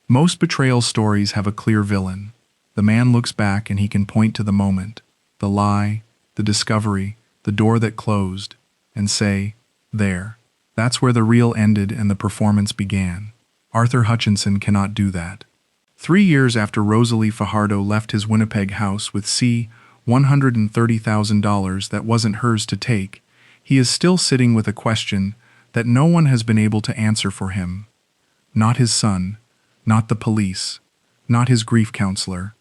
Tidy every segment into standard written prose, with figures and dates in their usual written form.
Most betrayal stories have a clear villain. The man looks back and he can point to the moment, the lie, the discovery, the door that closed, and say, "There. That's where the real ended and the performance began." Arthur Hutchinson cannot do that. 3 years after Rosalie Fajardo left his Winnipeg house with $130,000 that wasn't hers to take, he is still sitting with a question that no one has been able to answer for him. Not his son, not the police, not his grief counselor.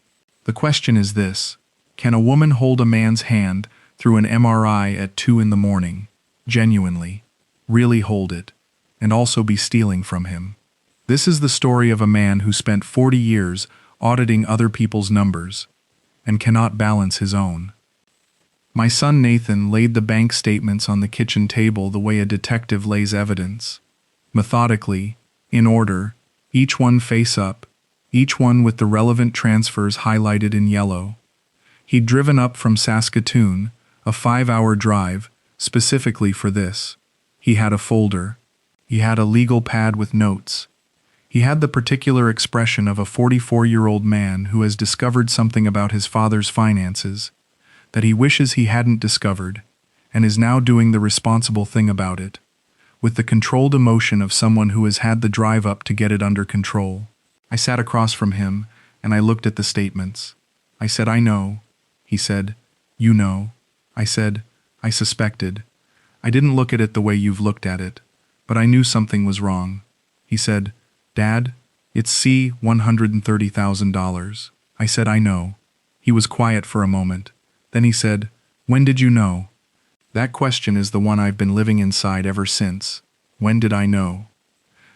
The question is this: can a woman hold a man's hand through an MRI at 2 in the morning, genuinely, really hold it, and also be stealing from him? This is the story of a man who spent 40 years auditing other people's numbers and cannot balance his own. My son Nathan laid the bank statements on the kitchen table the way a detective lays evidence. Methodically, in order, each one face up, each one with the relevant transfers highlighted in yellow. He'd driven up from Saskatoon, a 5-hour drive, specifically for this. He had a folder. He had a legal pad with notes. He had the particular expression of a 44-year-old man who has discovered something about his father's finances that he wishes he hadn't discovered, and is now doing the responsible thing about it, with the controlled emotion of someone who has had the drive up to get it under control. I sat across from him, and I looked at the statements. I said, "I know." He said, "You know." I said, "I suspected. I didn't look at it the way you've looked at it, but I knew something was wrong." He said, "Dad, it's $130,000. I said, "I know." He was quiet for a moment. Then he said, "When did you know?" That question is the one I've been living inside ever since. When did I know?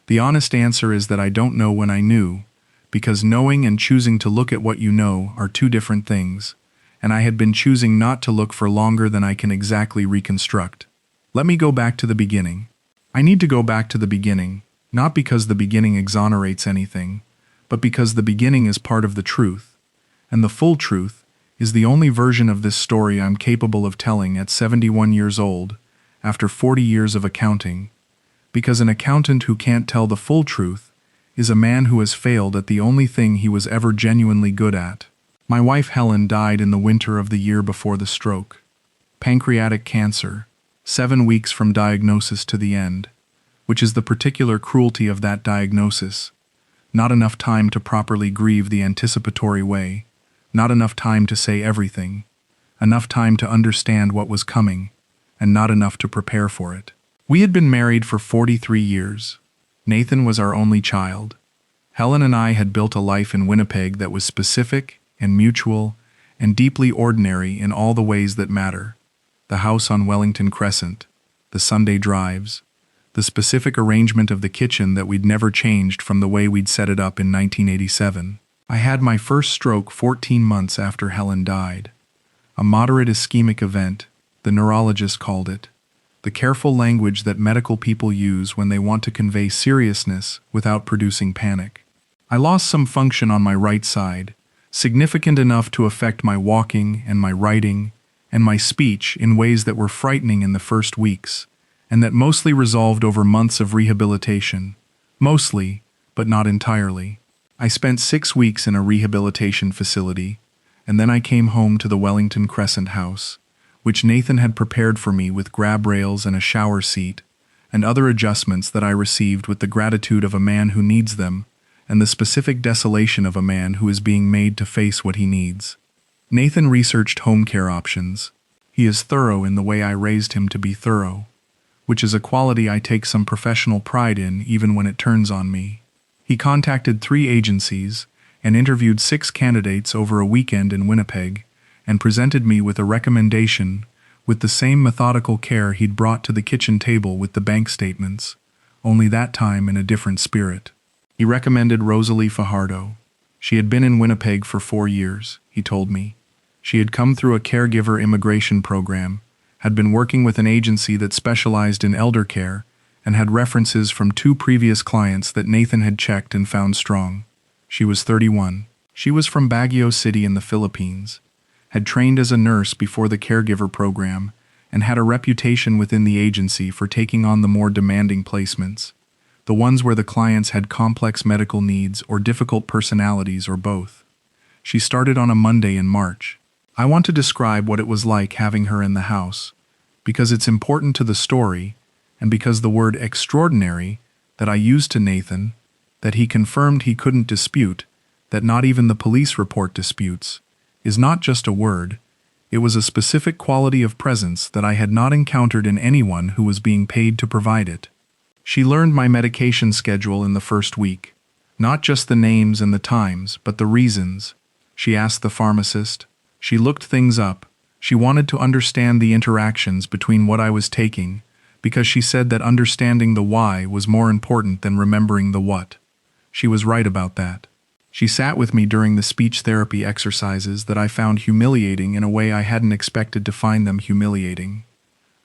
The honest answer is that I don't know when I knew, because knowing and choosing to look at what you know are two different things, and I had been choosing not to look for longer than I can exactly reconstruct. Let me go back to the beginning. I need to go back to the beginning. Not because the beginning exonerates anything, but because the beginning is part of the truth, and the full truth is the only version of this story I'm capable of telling at 71 years old, after 40 years of accounting, because an accountant who can't tell the full truth is a man who has failed at the only thing he was ever genuinely good at. My wife Helen died in the winter of the year before the stroke. Pancreatic cancer, 7 weeks from diagnosis to the end, which is the particular cruelty of that diagnosis. Not enough time to properly grieve the anticipatory way, not enough time to say everything, enough time to understand what was coming, and not enough to prepare for it. We had been married for 43 years. Nathan was our only child. Helen and I had built a life in Winnipeg that was specific and mutual and deeply ordinary in all the ways that matter. The house on Wellington Crescent, the Sunday drives, the specific arrangement of the kitchen that we'd never changed from the way we'd set it up in 1987. I had my first stroke 14 months after Helen died. A moderate ischemic event, the neurologist called it. The careful language that medical people use when they want to convey seriousness without producing panic. I lost some function on my right side, significant enough to affect my walking and my writing and my speech in ways that were frightening in the first weeks, and that mostly resolved over months of rehabilitation. Mostly, but not entirely. I spent 6 weeks in a rehabilitation facility, and then I came home to the Wellington Crescent house, which Nathan had prepared for me with grab rails and a shower seat, and other adjustments that I received with the gratitude of a man who needs them, and the specific desolation of a man who is being made to face what he needs. Nathan researched home care options. He is thorough in the way I raised him to be thorough, which is a quality I take some professional pride in even when it turns on me. He contacted 3 agencies and interviewed 6 candidates over a weekend in Winnipeg and presented me with a recommendation with the same methodical care he'd brought to the kitchen table with the bank statements, only that time in a different spirit. He recommended Rosalie Fajardo. She had been in Winnipeg for 4 years, he told me. She had come through a caregiver immigration program, had been working with an agency that specialized in elder care, and had references from 2 previous clients that Nathan had checked and found strong. She was 31. She was from Baguio City in the Philippines, had trained as a nurse before the caregiver program, and had a reputation within the agency for taking on the more demanding placements. the ones where the clients had complex medical needs or difficult personalities or both. She started on a Monday in March. I want to describe what it was like having her in the house, because it's important to the story, and because the word extraordinary that I used to Nathan, that he confirmed he couldn't dispute, that not even the police report disputes, is not just a word. It was a specific quality of presence that I had not encountered in anyone who was being paid to provide it. She learned my medication schedule in the first week. Not just the names and the times, but the reasons. She asked the pharmacist. She looked things up. She wanted to understand the interactions between what I was taking, because she said that understanding the why was more important than remembering the what. She was right about that. She sat with me during the speech therapy exercises that I found humiliating in a way I hadn't expected to find them humiliating.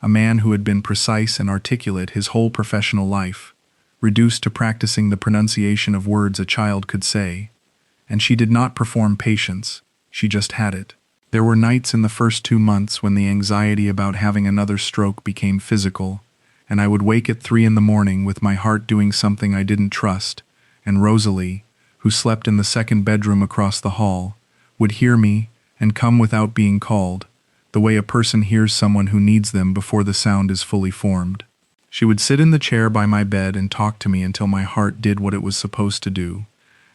A man who had been precise and articulate his whole professional life, reduced to practicing the pronunciation of words a child could say. And she did not perform patience, she just had it. There were nights in the first 2 months when the anxiety about having another stroke became physical, and I would wake at 3 in the morning with my heart doing something I didn't trust, and Rosalie, who slept in the second bedroom across the hall, would hear me and come without being called, the way a person hears someone who needs them before the sound is fully formed. She would sit in the chair by my bed and talk to me until my heart did what it was supposed to do,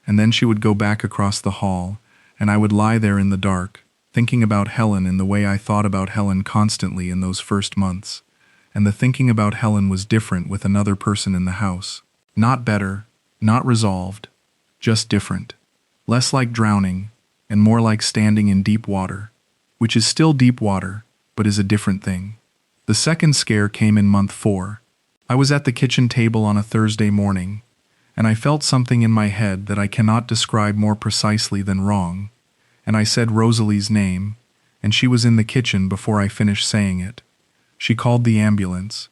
and then she would go back across the hall, and I would lie there in the dark, thinking about Helen in the way I thought about Helen constantly in those first months, and the thinking about Helen was different with another person in the house. Not better, not resolved, just different. Less like drowning, and more like standing in deep water, which is still deep water, but is a different thing. The second scare came in month 4. I was at the kitchen table on a Thursday morning, and I felt something in my head that I cannot describe more precisely than wrong, and I said Rosalie's name, and she was in the kitchen before I finished saying it. She called the ambulance.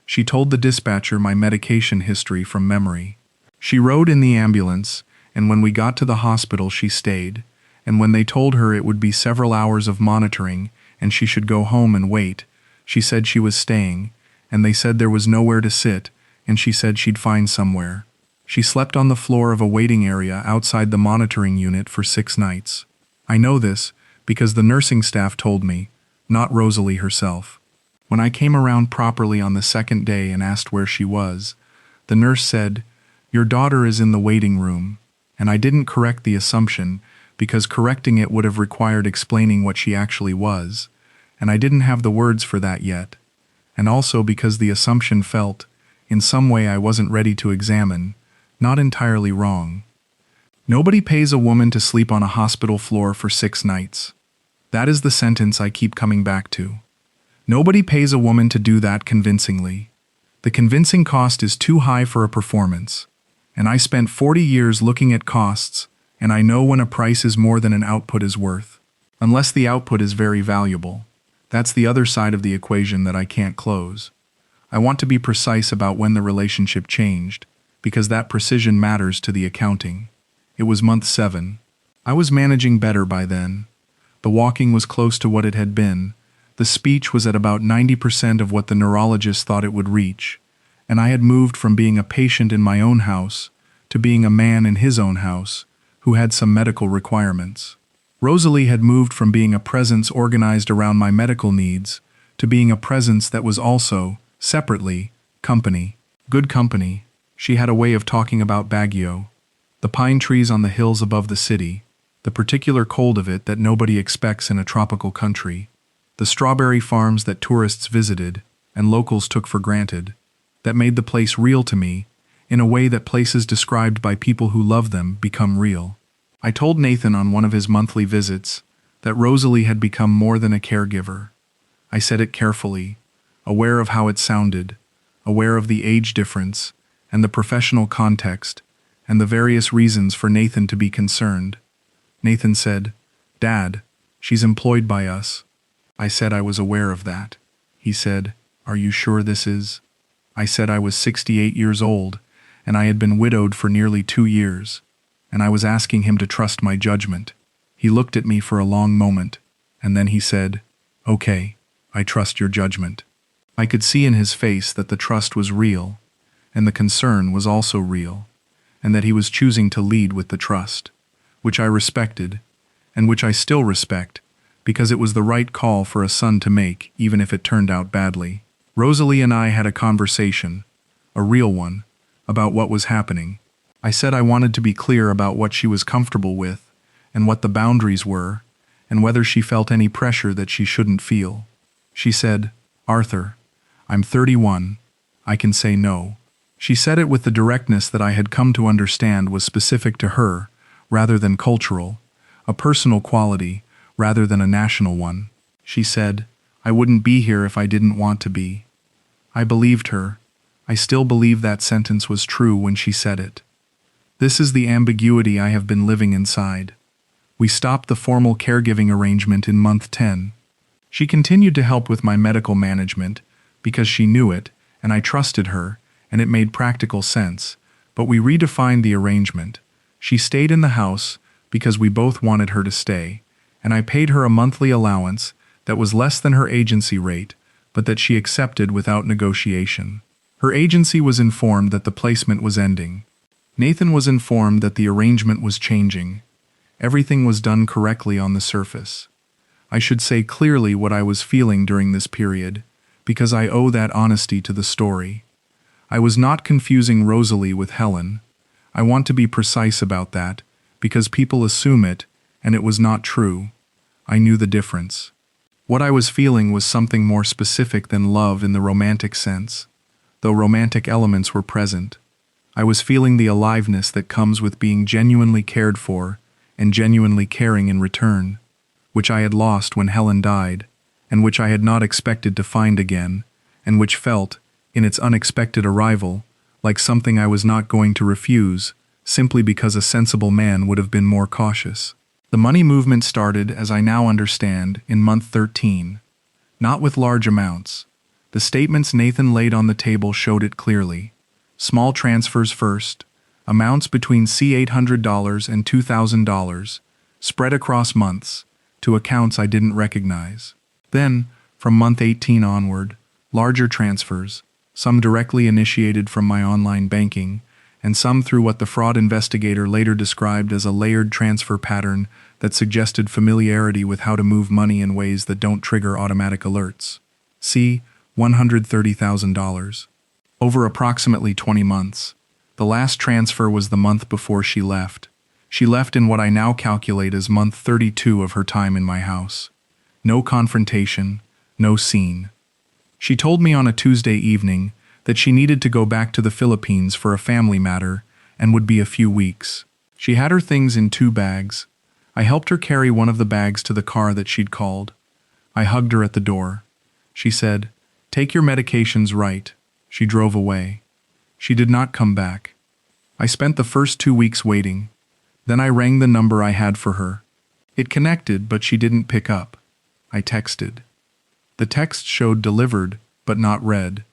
She told the dispatcher my medication history from memory. She rode in the ambulance, and when we got to the hospital she stayed, and when they told her it would be several hours of monitoring and she should go home and wait, she said she was staying, and they said there was nowhere to sit, and she said she'd find somewhere. She slept on the floor of a waiting area outside the monitoring unit for 6 nights. I know this because the nursing staff told me, not Rosalie herself. When I came around properly on the second day and asked where she was, the nurse said, "Your daughter is in the waiting room," and I didn't correct the assumption because correcting it would have required explaining what she actually was, and I didn't have the words for that yet, and also because the assumption felt, in some way I wasn't ready to examine, not entirely wrong. Nobody pays a woman to sleep on a hospital floor for 6 nights. That is the sentence I keep coming back to. Nobody pays a woman to do that convincingly. The convincing cost is too high for a performance, and I spent 40 years looking at costs, and I know when a price is more than an output is worth, unless the output is very valuable. That's the other side of the equation that I can't close. I want to be precise about when the relationship changed, because that precision matters to the accounting. It was month 7. I was managing better by then. The walking was close to what it had been. The speech was at about 90% of what the neurologist thought it would reach, and I had moved from being a patient in my own house to being a man in his own house who had some medical requirements. Rosalie had moved from being a presence organized around my medical needs to being a presence that was also, separately, company. Good company. She had a way of talking about Baguio, the pine trees on the hills above the city, the particular cold of it that nobody expects in a tropical country, the strawberry farms that tourists visited and locals took for granted, that made the place real to me in a way that places described by people who love them become real. I told Nathan on one of his monthly visits that Rosalie had become more than a caregiver. I said it carefully, aware of how it sounded, aware of the age difference and the professional context and the various reasons for Nathan to be concerned. Nathan said, "Dad, she's employed by us." I said I was aware of that. He said, "Are you sure this is?" I said I was 68 years old, and I had been widowed for nearly 2 years, and I was asking him to trust my judgment. He looked at me for a long moment, and then he said, "Okay, I trust your judgment." I could see in his face that the trust was real, and the concern was also real, and that he was choosing to lead with the trust, which I respected, and which I still respect, because it was the right call for a son to make, even if it turned out badly. Rosalie and I had a conversation, a real one, about what was happening. I said I wanted to be clear about what she was comfortable with, and what the boundaries were, and whether she felt any pressure that she shouldn't feel. She said, "Arthur, I'm 31. I can say no." She said it with the directness that I had come to understand was specific to her, rather than cultural, a personal quality, rather than a national one. She said, "I wouldn't be here if I didn't want to be." I believed her. I still believe that sentence was true when she said it. This is the ambiguity I have been living inside. We stopped the formal caregiving arrangement in month 10. She continued to help with my medical management because she knew it, and I trusted her, and it made practical sense, but we redefined the arrangement. She stayed in the house because we both wanted her to stay, and I paid her a monthly allowance that was less than her agency rate, but that she accepted without negotiation. Her agency was informed that the placement was ending. Nathan was informed that the arrangement was changing. Everything was done correctly on the surface. I should say clearly what I was feeling during this period, because I owe that honesty to the story. I was not confusing Rosalie with Helen. I want to be precise about that, because people assume it, and it was not true. I knew the difference. What I was feeling was something more specific than love in the romantic sense, though romantic elements were present. I was feeling the aliveness that comes with being genuinely cared for and genuinely caring in return, which I had lost when Helen died, and which I had not expected to find again, and which felt, in its unexpected arrival, like something I was not going to refuse, simply because a sensible man would have been more cautious. The money movement started, as I now understand, in month 13. Not with large amounts. The statements Nathan laid on the table showed it clearly. Small transfers first, amounts between $800 and $2,000, spread across months, to accounts I didn't recognize. Then, from month 18 onward, larger transfers, some directly initiated from my online banking, and some through what the fraud investigator later described as a layered transfer pattern that suggested familiarity with how to move money in ways that don't trigger automatic alerts. See, $130,000. Over approximately 20 months. The last transfer was the month before she left. She left in what I now calculate as month 32 of her time in my house. No confrontation, no scene. She told me on a Tuesday evening that she needed to go back to the Philippines for a family matter and would be a few weeks. She had her things in 2 bags. I helped her carry one of the bags to the car that she'd called. I hugged her at the door. She said, "Take your medications right." She drove away. She did not come back. I spent the first 2 weeks waiting. Then I rang the number I had for her. It connected, but she didn't pick up. I texted. The text showed delivered, but not read,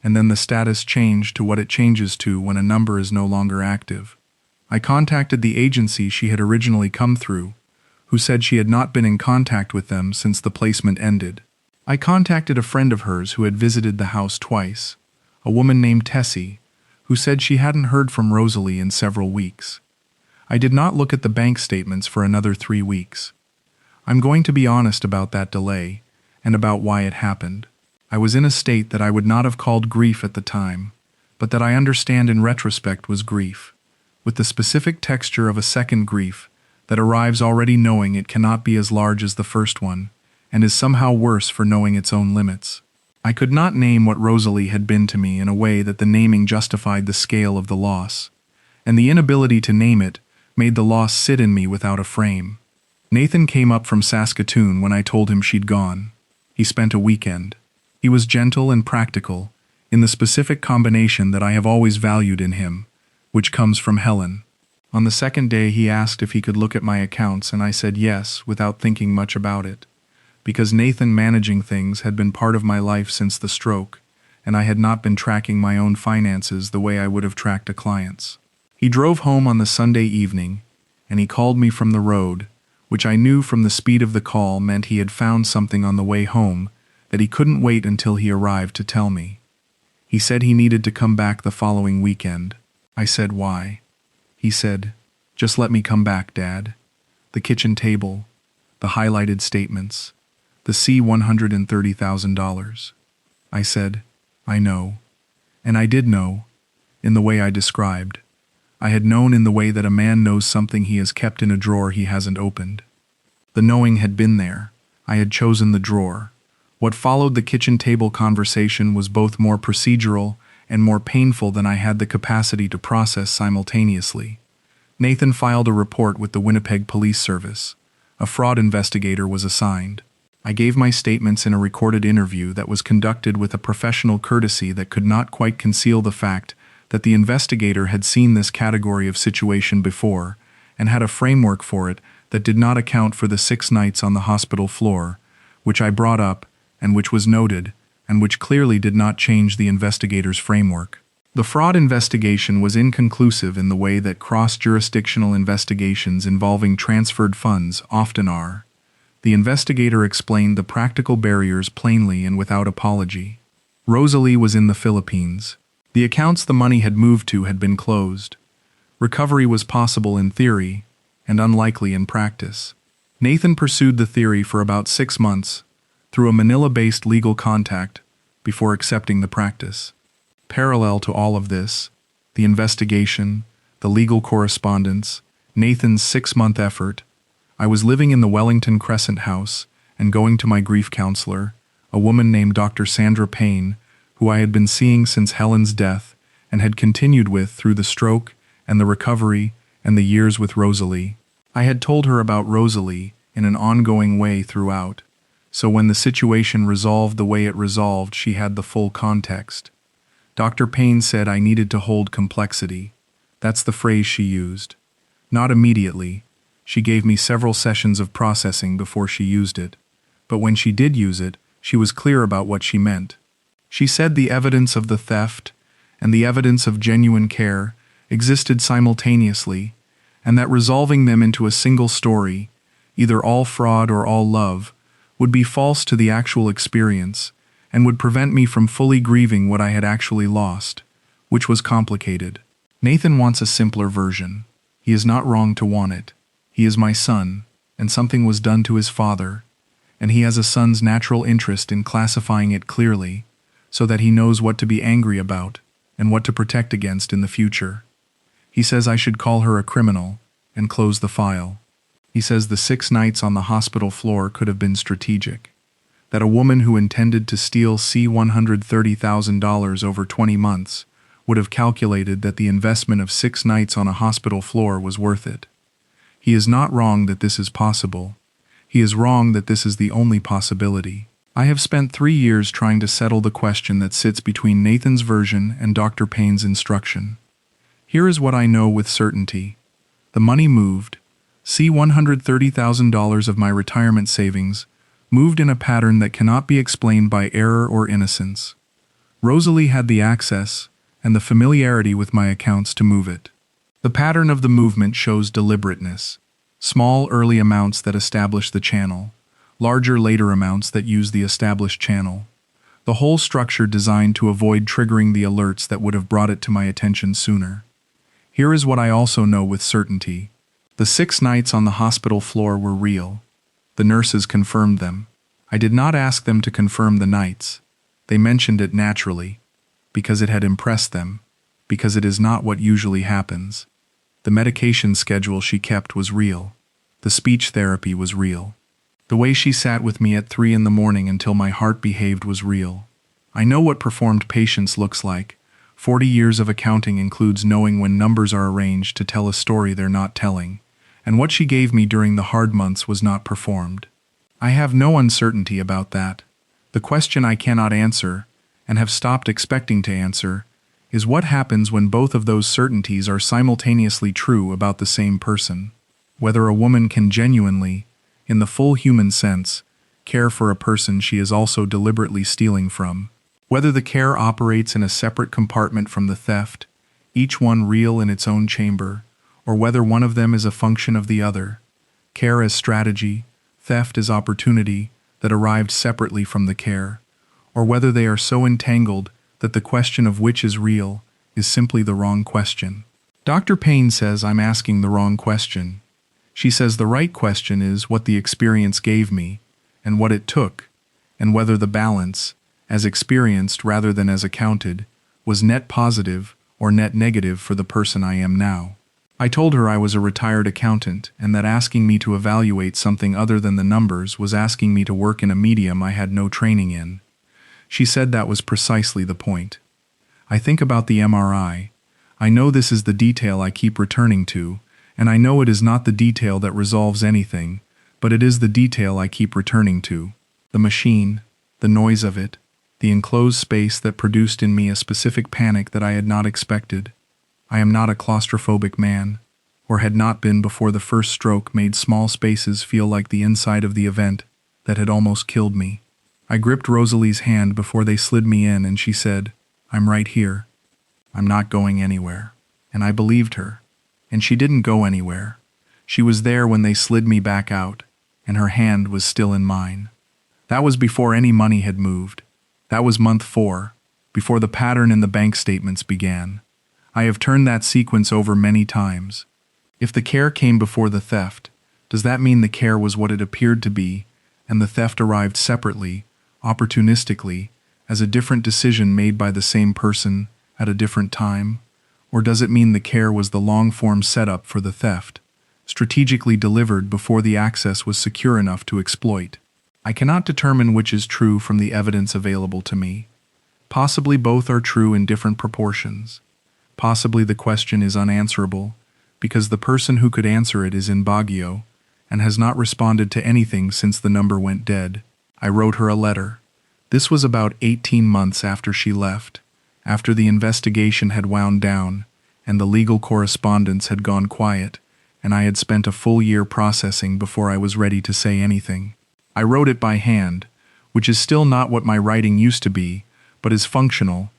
and then the status changed to what it changes to when a number is no longer active. I contacted the agency she had originally come through, who said she had not been in contact with them since the placement ended. I contacted a friend of hers who had visited the house twice, a woman named Tessie, who said she hadn't heard from Rosalie in several weeks. I did not look at the bank statements for another 3 weeks. I'm going to be honest about that delay, and about why it happened. I was in a state that I would not have called grief at the time, but that I understand in retrospect was grief, with the specific texture of a second grief that arrives already knowing it cannot be as large as the first one, and is somehow worse for knowing its own limits. I could not name what Rosalie had been to me in a way that the naming justified the scale of the loss, and the inability to name it made the loss sit in me without a frame. Nathan came up from Saskatoon when I told him she'd gone. He spent a weekend. He was gentle and practical, in the specific combination that I have always valued in him, which comes from Helen. On the second day he asked if he could look at my accounts, and I said yes without thinking much about it, because Nathan managing things had been part of my life since the stroke, and I had not been tracking my own finances the way I would have tracked a client's. He drove home on the Sunday evening, and he called me from the road, which I knew from the speed of the call meant he had found something on the way home that he couldn't wait until he arrived to tell me. He said he needed to come back the following weekend. I said, why? He said, just let me come back, Dad. The kitchen table, the highlighted statements, the $130,000. I said, I know. And I did know, in the way I described. I had known in the way that a man knows something he has kept in a drawer he hasn't opened. The knowing had been there. I had chosen the drawer. What followed the kitchen table conversation was both more procedural and more painful than I had the capacity to process simultaneously. Nathan filed a report with the Winnipeg Police Service. A fraud investigator was assigned. I gave my statements in a recorded interview that was conducted with a professional courtesy that could not quite conceal the fact that the investigator had seen this category of situation before and had a framework for it that did not account for the 6 nights on the hospital floor, which I brought up and which was noted, and which clearly did not change the investigator's framework. The fraud investigation was inconclusive in the way that cross-jurisdictional investigations involving transferred funds often are. The investigator explained the practical barriers plainly and without apology. Rosalie was in the Philippines. The accounts the money had moved to had been closed. Recovery was possible in theory and unlikely in practice. Nathan pursued the theory for about 6 months through a Manila-based legal contact before accepting the practice. Parallel to all of this, the investigation, the legal correspondence, Nathan's 6-month effort, I was living in the Wellington Crescent house and going to my grief counselor, a woman named Dr. Sandra Payne, who I had been seeing since Helen's death and had continued with through the stroke and the recovery and the years with Rosalie. I had told her about Rosalie in an ongoing way throughout, so when the situation resolved the way it resolved, she had the full context. Dr. Payne said I needed to hold complexity. That's the phrase she used. Not immediately. She gave me several sessions of processing before she used it. But when she did use it, she was clear about what she meant. She said the evidence of the theft and the evidence of genuine care existed simultaneously, and that resolving them into a single story, either all fraud or all love, would be false to the actual experience and would prevent me from fully grieving what I had actually lost, which was complicated. Nathan wants a simpler version. He is not wrong to want it. He is my son, and something was done to his father, and he has a son's natural interest in classifying it clearly, so that he knows what to be angry about and what to protect against in the future. He says I should call her a criminal and close the file. He says the 6 nights on the hospital floor could have been strategic. That a woman who intended to steal $130,000 over 20 months would have calculated that the investment of 6 nights on a hospital floor was worth it. He is not wrong that this is possible. He is wrong that this is the only possibility. I have spent 3 years trying to settle the question that sits between Nathan's version and Dr. Payne's instruction. Here is what I know with certainty. The money moved. $130,000 of my retirement savings moved in a pattern that cannot be explained by error or innocence. Rosalie had the access and the familiarity with my accounts to move it. The pattern of the movement shows deliberateness. Small early amounts that establish the channel, larger later amounts that use the established channel. The whole structure designed to avoid triggering the alerts that would have brought it to my attention sooner. Here is what I also know with certainty. The 6 nights on the hospital floor were real. The nurses confirmed them. I did not ask them to confirm the nights. They mentioned it naturally, because it had impressed them, because it is not what usually happens. The medication schedule she kept was real. The speech therapy was real. The way she sat with me at 3 in the morning until my heart behaved was real. I know what performed patience looks like. 40 years of accounting includes knowing when numbers are arranged to tell a story they're not telling, and what she gave me during the hard months was not performed. I have no uncertainty about that. The question I cannot answer, and have stopped expecting to answer, is what happens when both of those certainties are simultaneously true about the same person. Whether a woman can genuinely, in the full human sense, care for a person she is also deliberately stealing from. Whether the care operates in a separate compartment from the theft, each one real in its own chamber, or whether one of them is a function of the other. Care as strategy, theft as opportunity that arrived separately from the care, or whether they are so entangled that the question of which is real is simply the wrong question. Dr. Payne says I'm asking the wrong question. She says the right question is what the experience gave me, and what it took, and whether the balance, as experienced rather than as accounted, was net positive or net negative for the person I am now. I told her I was a retired accountant and that asking me to evaluate something other than the numbers was asking me to work in a medium I had no training in. She said that was precisely the point. I think about the MRI. I know this is the detail I keep returning to, and I know it is not the detail that resolves anything, but it is the detail I keep returning to. The machine, the noise of it, the enclosed space that produced in me a specific panic that I had not expected. I am not a claustrophobic man, or had not been before the first stroke made small spaces feel like the inside of the event that had almost killed me. I gripped Rosalie's hand before they slid me in and she said, "I'm right here. I'm not going anywhere." And I believed her. And she didn't go anywhere. She was there when they slid me back out, and her hand was still in mine. That was before any money had moved. That was month 4, before the pattern in the bank statements began. I have turned that sequence over many times. If the care came before the theft, does that mean the care was what it appeared to be, and the theft arrived separately, opportunistically, as a different decision made by the same person at a different time? Or does it mean the care was the long-form setup for the theft, strategically delivered before the access was secure enough to exploit? I cannot determine which is true from the evidence available to me. Possibly both are true in different proportions. Possibly the question is unanswerable, because the person who could answer it is in Baguio, and has not responded to anything since the number went dead. I wrote her a letter. This was about 18 months after she left, after the investigation had wound down, and the legal correspondence had gone quiet, and I had spent a full year processing before I was ready to say anything. I wrote it by hand, which is still not what my writing used to be, but is functional,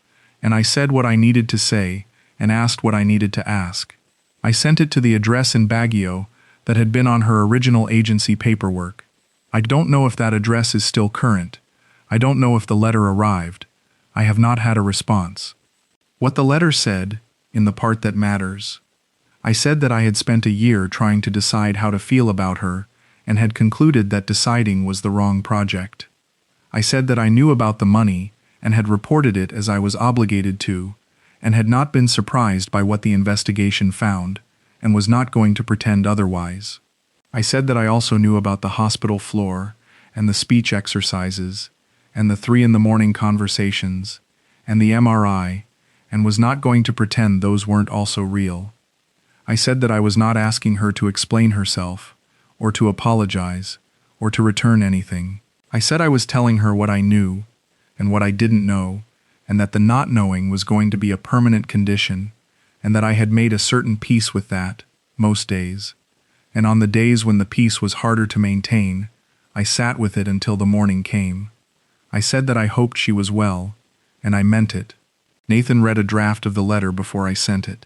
and I said what I needed to say and asked what I needed to ask. I sent it to the address in Baguio that had been on her original agency paperwork. I don't know if that address is still current. I don't know if the letter arrived. I have not had a response. What the letter said, in the part that matters, I said that I had spent a year trying to decide how to feel about her and had concluded that deciding was the wrong project. I said that I knew about the money and had reported it as I was obligated to, and had not been surprised by what the investigation found, and was not going to pretend otherwise. I said that I also knew about the hospital floor, and the speech exercises, and the 3 a.m. conversations, and the MRI, and was not going to pretend those weren't also real. I said that I was not asking her to explain herself, or to apologize, or to return anything. I said I was telling her what I knew, and what I didn't know, and that the not knowing was going to be a permanent condition, and that I had made a certain peace with that, most days. And on the days when the peace was harder to maintain, I sat with it until the morning came. I said that I hoped she was well, and I meant it. Nathan read a draft of the letter before I sent it.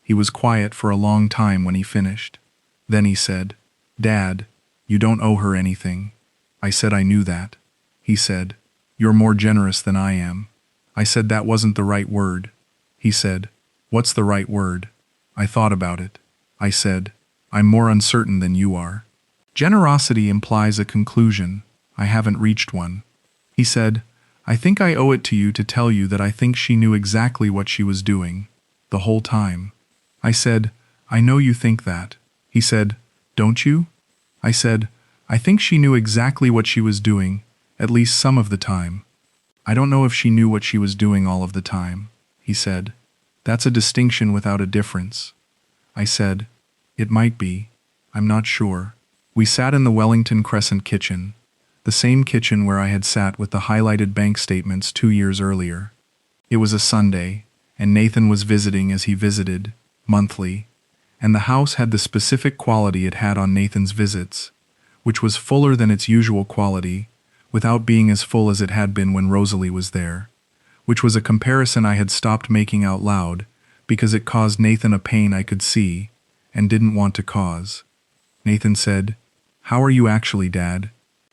He was quiet for a long time when he finished. Then he said, "Dad, you don't owe her anything." I said I knew that. He said, "You're more generous than I am." I said that wasn't the right word. He said, "What's the right word?" I thought about it. I said, "I'm more uncertain than you are." Generosity implies a conclusion. I haven't reached one. He said, "I think I owe it to you to tell you that I think she knew exactly what she was doing, the whole time." I said, "I know you think that." He said, "Don't you?" I said, "I think she knew exactly what she was doing, at least some of the time." "I don't know if she knew what she was doing all of the time," he said. "That's a distinction without a difference." I said, "It might be. I'm not sure." We sat in the Wellington Crescent kitchen, the same kitchen where I had sat with the highlighted bank statements 2 years earlier. It was a Sunday, and Nathan was visiting as he visited, monthly, and the house had the specific quality it had on Nathan's visits, which was fuller than its usual quality, without being as full as it had been when Rosalie was there, which was a comparison I had stopped making out loud because it caused Nathan a pain I could see and didn't want to cause. Nathan said, "How are you actually, Dad?"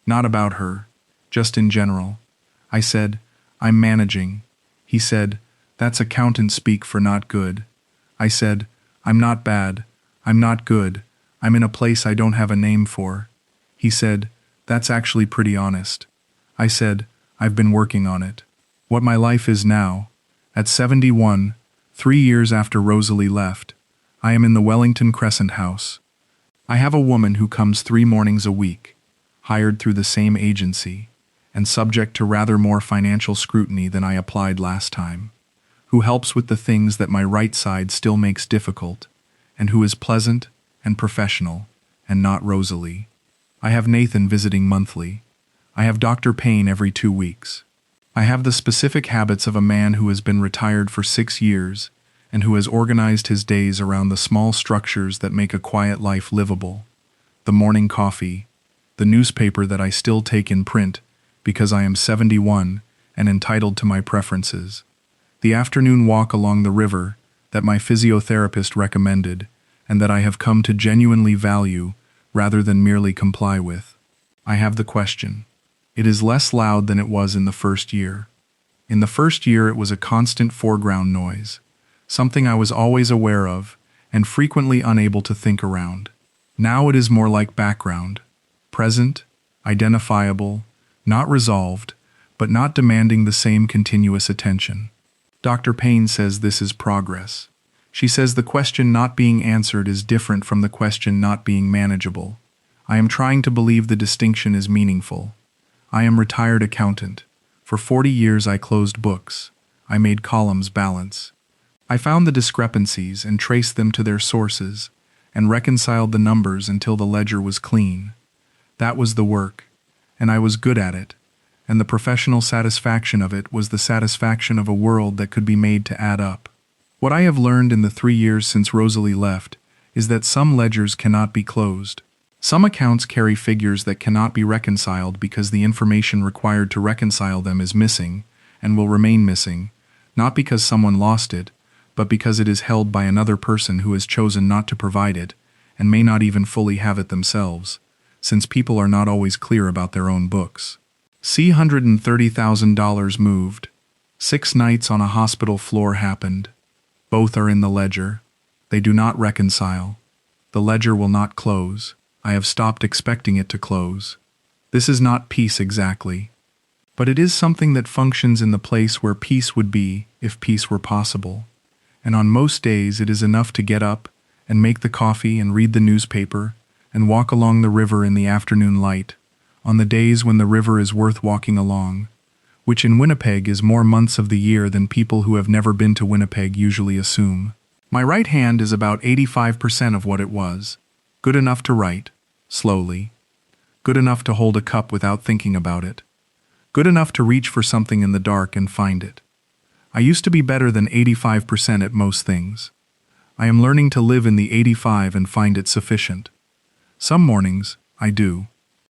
"Not about her, just in general." I said, "I'm managing," He said, "That's accountant speak for not good." I said, "I'm not bad. I'm not good. I'm in a place I don't have a name for." He said, "That's actually pretty honest." I said, "I've been working on it." What my life is now, at 71, 3 years after Rosalie left, I am in the Wellington Crescent house. I have a woman who comes 3 mornings a week, hired through the same agency, and subject to rather more financial scrutiny than I applied last time, who helps with the things that my right side still makes difficult, and who is pleasant and professional, and not Rosalie. I have Nathan visiting monthly. I have Dr. Payne every 2 weeks. I have the specific habits of a man who has been retired for 6 years and who has organized his days around the small structures that make a quiet life livable. The morning coffee, the newspaper that I still take in print because I am 71 and entitled to my preferences, the afternoon walk along the river that my physiotherapist recommended and that I have come to genuinely value rather than merely comply with. I have the question. It is less loud than it was in the first year. In the first year it was a constant foreground noise, something I was always aware of and frequently unable to think around. Now it is more like background, present, identifiable, not resolved, but not demanding the same continuous attention. Dr. Payne says this is progress. She says the question not being answered is different from the question not being manageable. I am trying to believe the distinction is meaningful. I am retired accountant. For 40 years I closed books. I made columns balance. I found the discrepancies and traced them to their sources, and reconciled the numbers until the ledger was clean. That was the work, and I was good at it, and the professional satisfaction of it was the satisfaction of a world that could be made to add up. What I have learned in the 3 years since Rosalie left is that some ledgers cannot be closed. Some accounts carry figures that cannot be reconciled because the information required to reconcile them is missing and will remain missing, not because someone lost it, but because it is held by another person who has chosen not to provide it and may not even fully have it themselves, since people are not always clear about their own books. See $130,000 moved. 6 nights on a hospital floor happened. Both are in the ledger. They do not reconcile. The ledger will not close. I have stopped expecting it to close. This is not peace exactly, but it is something that functions in the place where peace would be if peace were possible. And on most days it is enough to get up and make the coffee and read the newspaper and walk along the river in the afternoon light, on the days when the river is worth walking along, which in Winnipeg is more months of the year than people who have never been to Winnipeg usually assume. My right hand is about 85% of what it was. Good enough to write, slowly. Good enough to hold a cup without thinking about it. Good enough to reach for something in the dark and find it. I used to be better than 85% at most things. I am learning to live in the 85 and find it sufficient. Some mornings, I do.